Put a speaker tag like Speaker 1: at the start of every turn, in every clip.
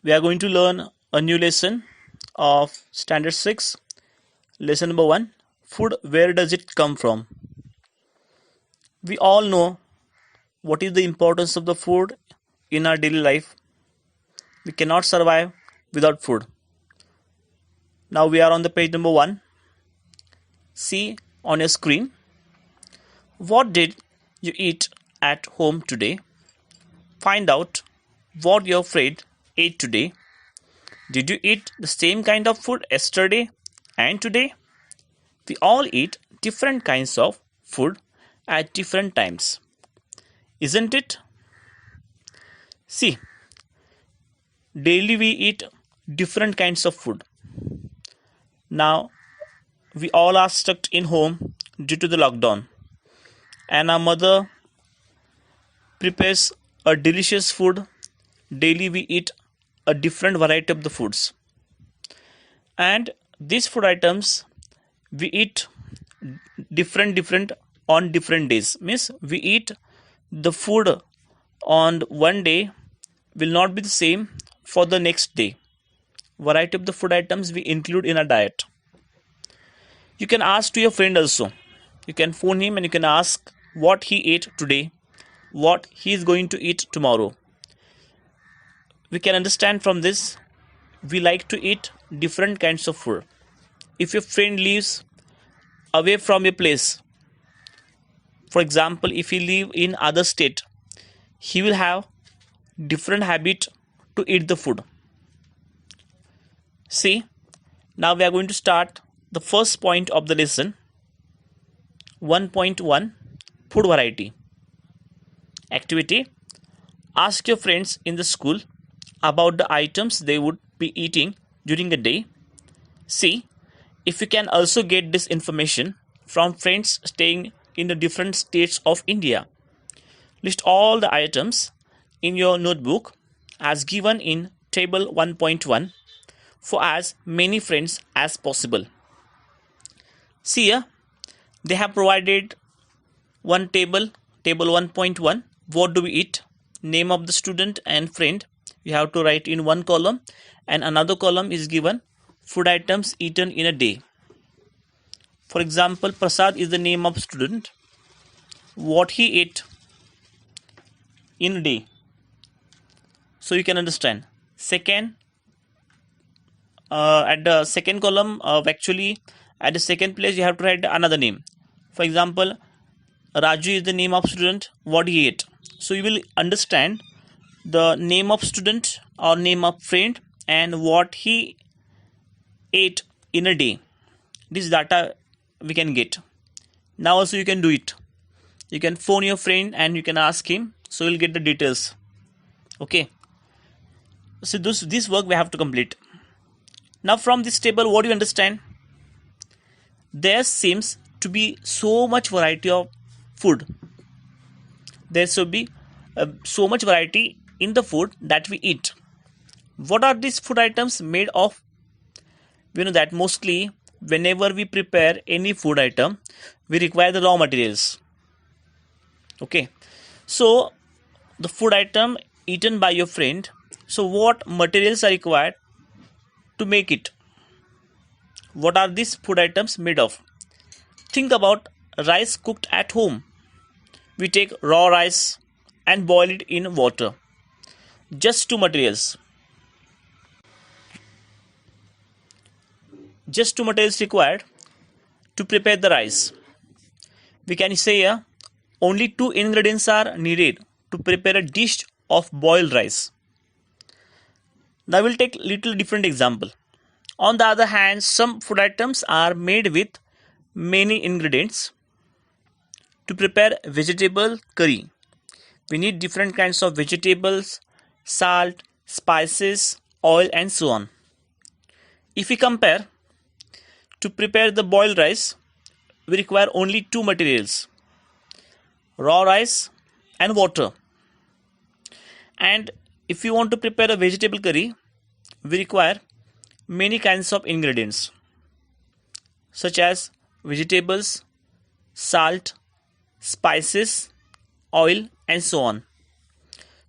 Speaker 1: We are going to learn a new lesson of Standard 6. Lesson number 1, Food, where does it come from? We all know what is the importance of the food in our daily life. We cannot survive without food. Now we are on the page number 1. See on your screen. What did you eat at home today? Find out what your friend ate today. Did you eat the same kind of food yesterday and today? We all eat different kinds of food at different times, isn't it? See, daily we eat different kinds of food. Now, we all are stuck in home due to the lockdown, and our mother prepares a delicious food. Daily we eat a different variety of the foods, and these food items we eat different on different days. Means we eat the food on one day will not be the same for the next day. Variety of the food items we include in our diet. You can ask to your friend also. You can phone him and you can ask what he ate today, what he is going to eat tomorrow. We can understand from this we like to eat different kinds of food. If your friend lives away from your place, for example, if he live in other state, he will have different habit to eat the food. See, now we are going to start the first point of the lesson. 1.1, Food variety. Activity: ask your friends in the school about the items they would be eating during a day. See if you can also get this information from friends staying in the different states of India. List all the items in your notebook as given in table 1.1 for as many friends as possible. See here, they have provided one table 1.1. What do we eat? Name of the student and friend. You have to write in one column, and another column is given food items eaten in a day. For example, Prasad is the name of student. What he ate in a day. So you can understand. Second, at the second column, actually at the second place you have to write another name. For example, Raju is the name of student. What he ate. So you will understand the name of student or name of friend and what he ate in a day. This data we can get. Now also you can do it. You can phone your friend and you can ask him, so you'll get the details. Okay, so this work we have to complete. Now from this table, what do you understand? There seems to be so much variety of food. There should be so much variety in the food that we eat. What are these food items made of? We know that mostly whenever we prepare any food item, we require the raw materials. Okay, so the food item eaten by your friend, so what materials are required to make it? What are these food items made of? Think about rice cooked at home. We take raw rice and boil it in water. Just two materials. Just two materials required to prepare the rice. We can say here, only two ingredients are needed to prepare a dish of boiled rice. Now we'll take little different example. On the other hand, some food items are made with many ingredients. To prepare vegetable curry, we need different kinds of vegetables, salt, spices, oil and so on. If we compare, to prepare the boiled rice, we require only two materials: raw rice and water. And if you want to prepare a vegetable curry, we require many kinds of ingredients such as vegetables, salt, spices, oil and so on.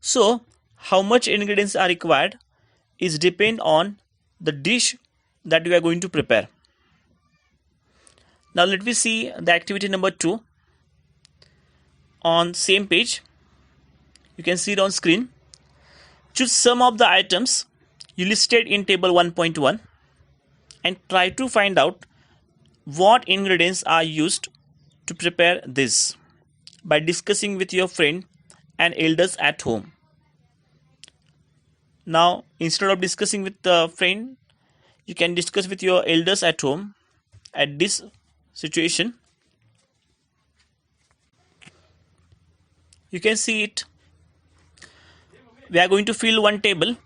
Speaker 1: So how much ingredients are required is depend on the dish that we are going to prepare. Now let me see the activity number 2 on same page. You can see it on screen. Choose some of the items you listed in table 1.1 and try to find out what ingredients are used to prepare this by discussing with your friend and elders at home. Now, instead of discussing with the friend, you can discuss with your elders at home at this situation. You can see it. We are going to fill one table,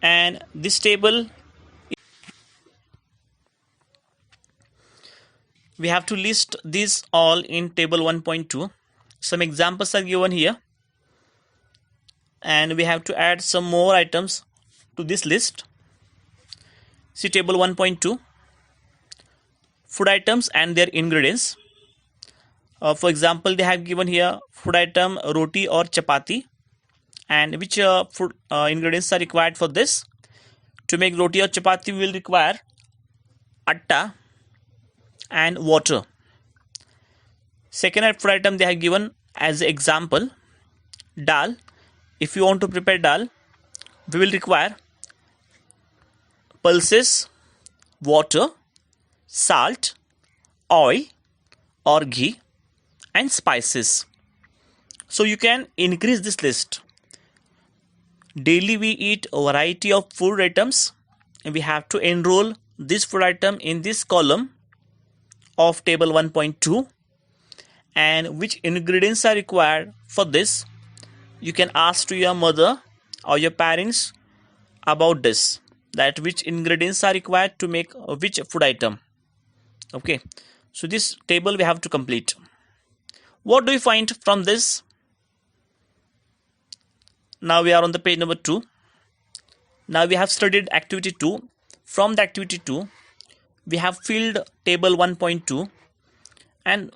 Speaker 1: and this table we have to list these all in table 1.2. Some examples are given here, and we have to add some more items to this list. See table 1.2, food items and their ingredients. For example, they have given here food item roti or chapati, and which food ingredients are required for this. To make roti or chapati, we will require atta and water. Second food item they have given as example dal. If you want to prepare dal, we will require pulses, water, salt, oil or ghee, and spices. So you can increase this list. Daily we eat a variety of food items, and we have to enroll this food item in this column of table 1.2, and which ingredients are required for this. You can ask to your mother or your parents about this, that which ingredients are required to make which food item. Okay, so this table we have to complete. What do you find from this? Now we are on the page number 2. Now we have studied activity 2. From the activity 2, we have filled table 1.2, and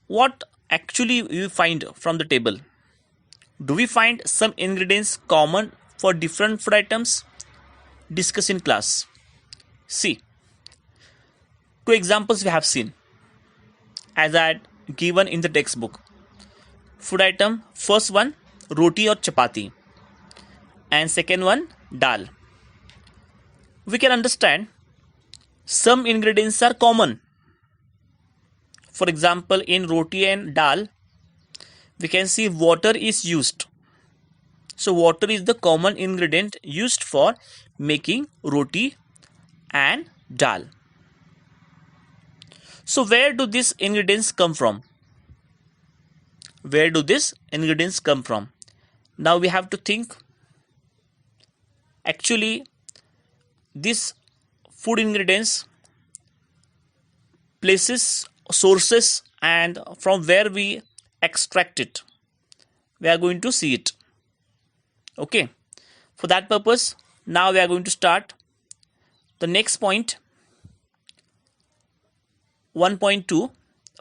Speaker 1: what actually we find from the table? Do we find some ingredients common for different food items? Discuss in class. See, 2 examples we have seen as I had given in the textbook. Food item, first one roti or chapati, and second one dal. We can understand some ingredients are common. For example, in roti and dal, we can see water is used. So water is the common ingredient used for making roti and dal. So where do these ingredients come from? Where do these ingredients come from? Now we have to think. Actually, these food ingredients, places, sources, and from where we extract it, we are going to see it. Okay, for that purpose, now we are going to start the next point, 1.2,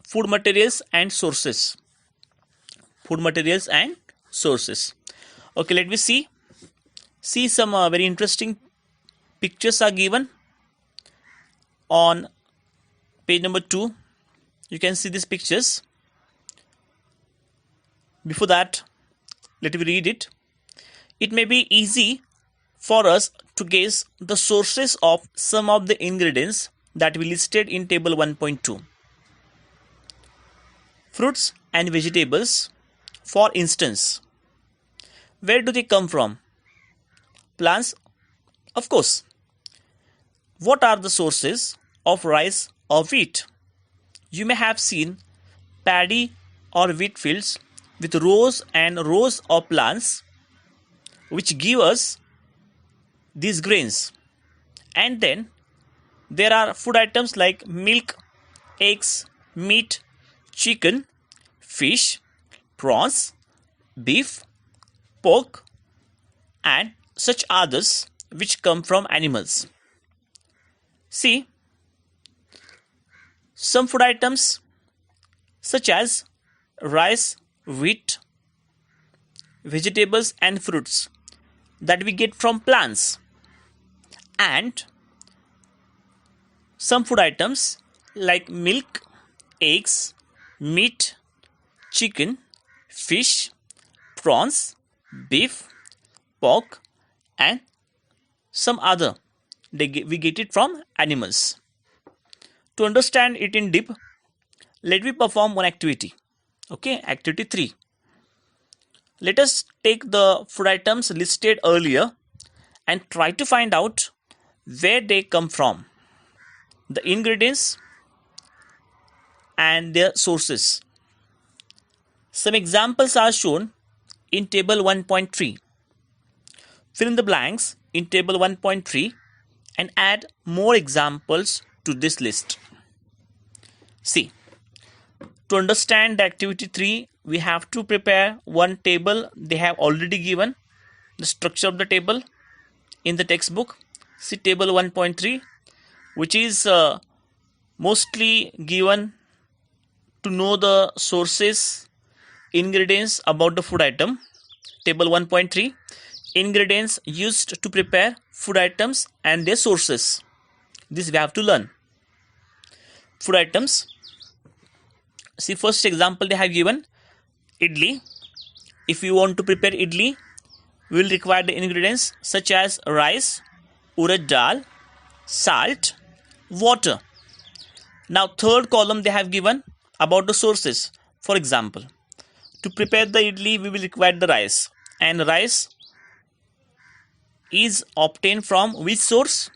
Speaker 1: food materials and sources. Food materials and sources. Okay, let me see some very interesting pictures are given on page number 2. You can see these pictures. Before that, let me read it. It may be easy for us to guess the sources of some of the ingredients that we listed in table 1.2. Fruits and vegetables, for instance, where do they come from? Plants, of course. What are the sources of rice or wheat? You may have seen paddy or wheat fields with rows and rows of plants which give us these grains. And then there are food items like milk, eggs, meat, chicken, fish, prawns, beef, pork, and such others which come from animals. See, some food items such as rice, wheat, vegetables and fruits that we get from plants. and some food items like milk, eggs, meat, chicken, fish, prawns, beef, pork, and some other. We get it from animals. To understand it in deep, let me perform one activity. Okay, activity 3. Let us take the food items listed earlier and try to find out where they come from, the ingredients and their sources. Some examples are shown in table 1.3. Fill in the blanks in table 1.3 and add more examples to this list. See, to understand the activity 3, we have to prepare one table. They have already given the structure of the table in the textbook. See table 1.3, which is mostly given to know the sources, ingredients about the food item. Table 1.3, ingredients used to prepare food items and their sources. This we have to learn. Food items. See, first example they have given idli. If you want to prepare idli, we will require the ingredients such as rice, urad dal, salt, water. Now third column they have given about the sources. For example, to prepare the idli we will require the rice, and rice is obtained from which source?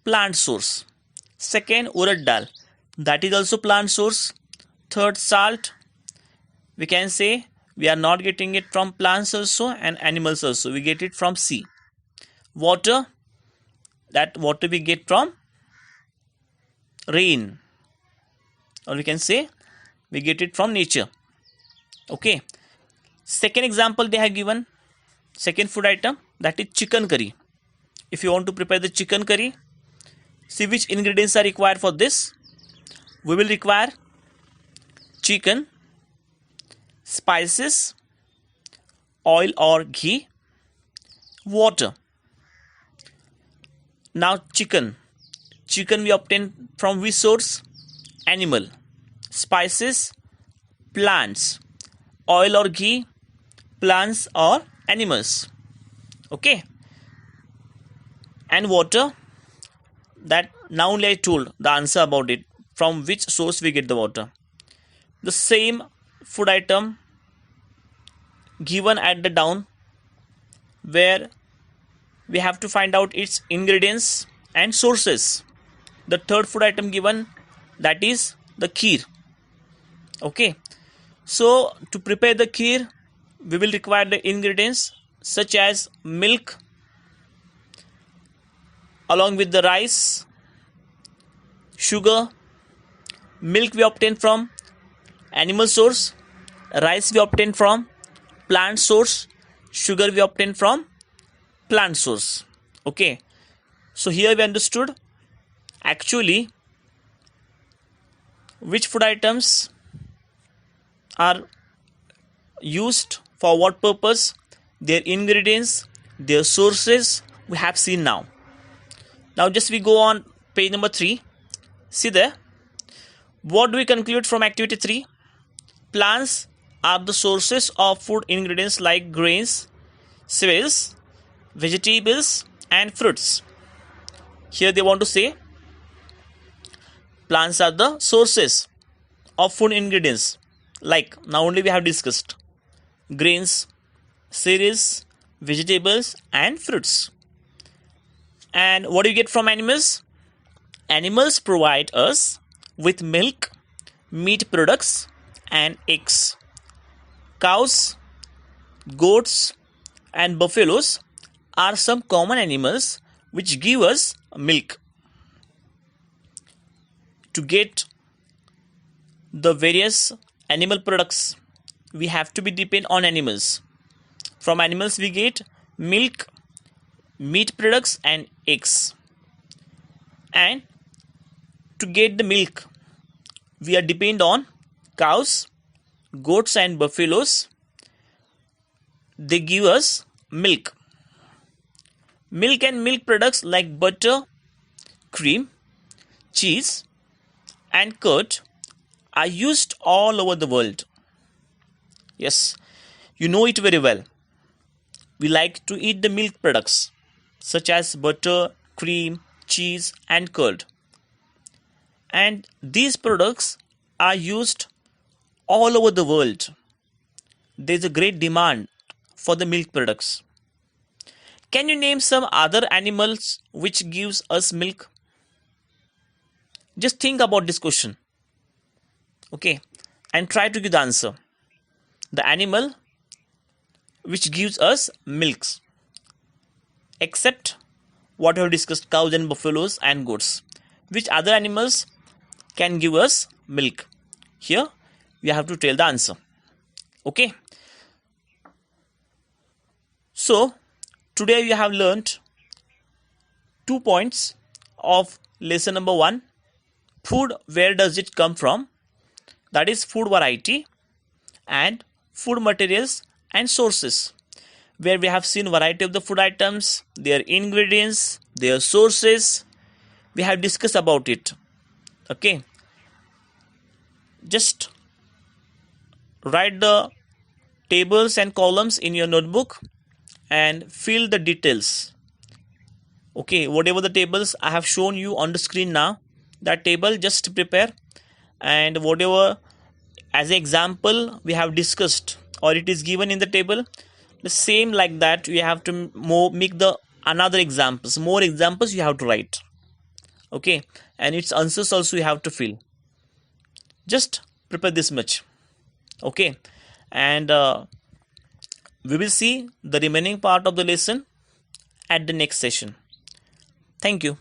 Speaker 1: Plant source. Second, urad dal, that is also plant source. Third, salt, we can say we are not getting it from plants also and animals also, we get it from sea. Water, that water we get from rain, or we can say we get it from nature. Okay, second example they have given, second food item, that is chicken curry. If you want to prepare the chicken curry, see which ingredients are required for this. We will require chicken, spices, oil or ghee, water. Now chicken we obtain from which source? Animal. Spices, plants. Oil or ghee, plants or animals. Okay, and water, that now only I told the answer about it, from which source we get the water. The same food item given at the down, where we have to find out its ingredients and sources. The third food item given, that is the kheer. Okay, so to prepare the kheer we will require the ingredients such as milk along with the rice, sugar. Milk we obtain from animal source, rice we obtain from plant source, sugar we obtain from plant source. Okay, so here we understood actually which food items are used for what purpose, their ingredients, their sources we have seen now. Now just we go on page number 3. See there, what do we conclude from activity 3? Plants are the sources of food ingredients like grains, cereals, vegetables and fruits. Here they want to say plants are the sources of food ingredients, like now only we have discussed grains, cereals, vegetables and fruits. And what do you get from animals? Animals provide us with milk, meat products and eggs. Cows, goats and buffaloes are some common animals which give us milk. To get the various animal products, we have to be depend on animals. From animals we get milk, meat products and eggs. And to get the milk, we are depend on cows, goats and buffaloes. They give us milk. Milk and milk products like butter, cream, cheese, and curd are used all over the world. Yes, you know it very well. We like to eat the milk products such as butter, cream, cheese, and curd. And these products are used all over the world. There's a great demand for the milk products. Can you name some other animals which gives us milk? Just think about this question, okay, and try to give the answer. The animal which gives us milks, except what we have discussed, cows and buffaloes and goats. Which other animals can give us milk? Here you have to tell the answer. Okay. So today we have learned 2 points of lesson number 1. Food, where does it come from? That is food variety and food materials and sources, where we have seen variety of the food items, their ingredients, their sources. We have discussed about it. Okay. Just write the tables and columns in your notebook and fill the details. Okay, whatever the tables I have shown you on the screen now, that table just prepare, and whatever as an example we have discussed or it is given in the table, the same like that you have to make the another examples, more examples you have to write. Okay, and its answers also you have to fill. Just prepare this much. Okay, and we will see the remaining part of the lesson at the next session. Thank you.